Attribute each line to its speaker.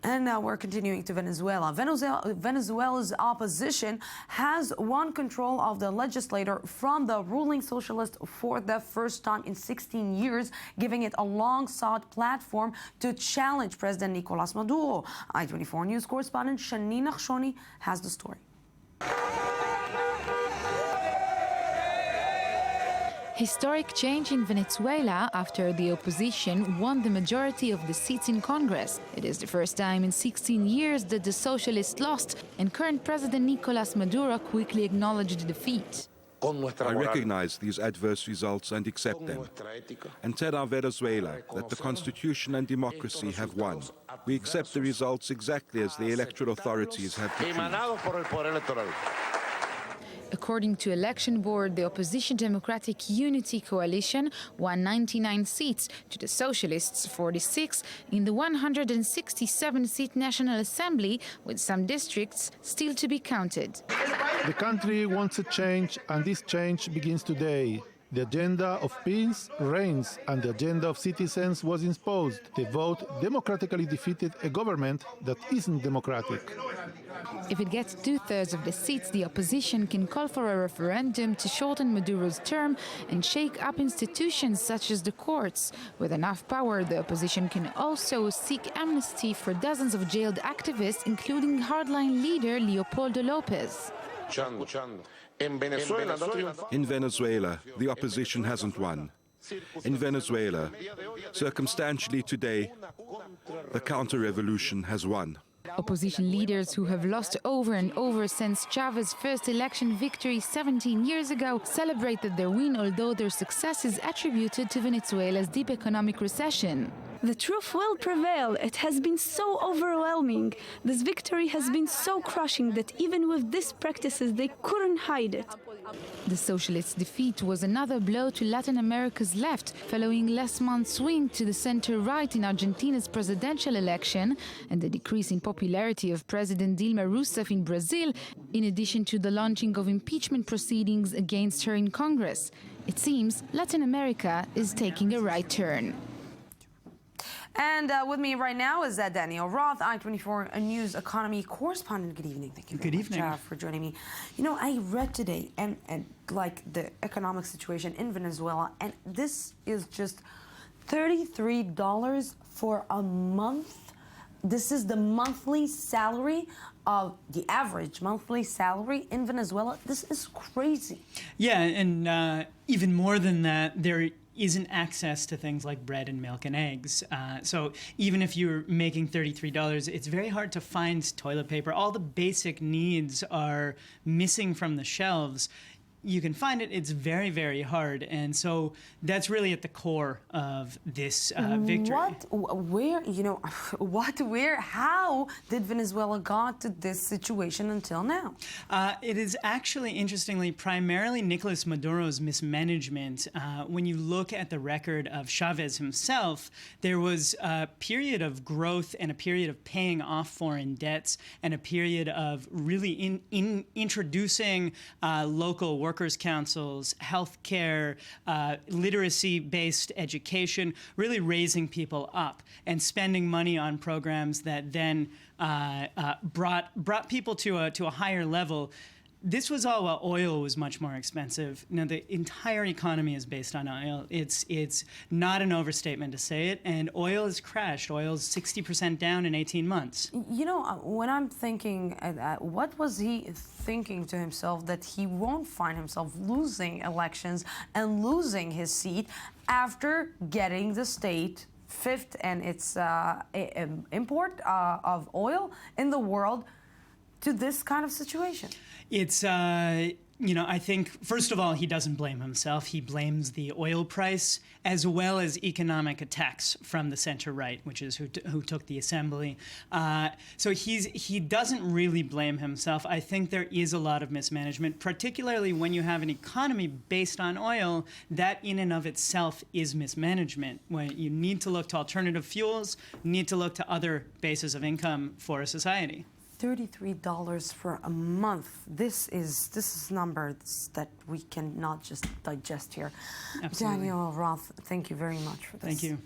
Speaker 1: And now we're continuing to Venezuela. Venezuela's opposition has won control of the legislature from the ruling socialists for the first time in 16 years, giving it a long-sought platform to challenge President Nicolas Maduro. I-24 News correspondent Shanina Khshoni has the story.
Speaker 2: Historic change in Venezuela after the opposition won the majority of the seats in Congress. It is the first time in 16 years that the socialists lost, and current President Nicolas Maduro quickly acknowledged defeat.
Speaker 3: I recognize these adverse results and accept them, and tell our Venezuela that the Constitution and democracy have won. We accept the results exactly as the electoral authorities have decreed.
Speaker 2: According to election board, the opposition Democratic Unity Coalition won 99 seats to the Socialists' 46 in the 167-seat National Assembly, with some districts still to be counted.
Speaker 4: The country wants a change, and this change begins today. The agenda of peace reigns, and the agenda of citizens was imposed. The vote democratically defeated a government that isn't democratic.
Speaker 2: If it gets two-thirds of the seats, the opposition can call for a referendum to shorten Maduro's term and shake up institutions such as the courts. With enough power, the opposition can also seek amnesty for dozens of jailed activists, including hardline leader Leopoldo Lopez.
Speaker 3: In Venezuela, the opposition hasn't won. In Venezuela, circumstantially today, the counter-revolution has won.
Speaker 2: Opposition leaders who have lost over and over since Chavez's first election victory 17 years ago celebrated their win, although their success is attributed to Venezuela's deep economic recession.
Speaker 5: The truth will prevail. It has been so overwhelming. This victory has been so crushing that even with these practices, they couldn't hide it.
Speaker 2: The socialists' defeat was another blow to Latin America's left, following last month's swing to the center-right in Argentina's presidential election and the decrease in popularity of President Dilma Rousseff in Brazil, in addition to the launching of impeachment proceedings against her in Congress. It seems Latin America is taking a right turn.
Speaker 1: And with me right now is Daniel Roth, I-24 News economy correspondent. Good evening. Thank you very much for joining me. You know, I read today and like the economic situation in Venezuela, and this is just $33 for a month. This is the monthly salary of the average monthly salary in Venezuela. This is crazy.
Speaker 6: Yeah, and even more than that, there isn't access to things like bread and milk and eggs. So even if you're making $33, it's very hard to find toilet paper. All the basic needs are missing from the shelves. You can find it, it's very, very hard. And so that's really at the core of this victory. How did Venezuela got to this situation until now? It is actually, interestingly, primarily Nicolas Maduro's mismanagement. When you look at the record of Chavez himself, there was a period of growth and a period of paying off foreign debts and a period of really introducing local workers' councils, healthcare, literacy-based education, really raising people up and spending money on programs that then brought people to a higher level. This was all while oil was much more expensive. Now, the entire economy is based on oil. It's not an overstatement to say it, and oil has crashed. Oil is 60% down in 18 months. You know, when I'm thinking, what was he thinking to himself that he won't find himself losing elections and losing his seat after getting the state fifth in its import of oil in the world to this kind of situation? It's, you know, I think, first of all, he doesn't blame himself. He blames the oil price as well as economic attacks from the center-right, which is who took the assembly. So he doesn't really blame himself. I think there is a lot of mismanagement, particularly when you have an economy based on oil. That in and of itself is mismanagement. When you need to look to alternative fuels, need to look to other bases of income for a society. $33 for a month. This is numbers that we cannot just digest here. Absolutely. Daniel Roth, thank you very much for this. Thank you.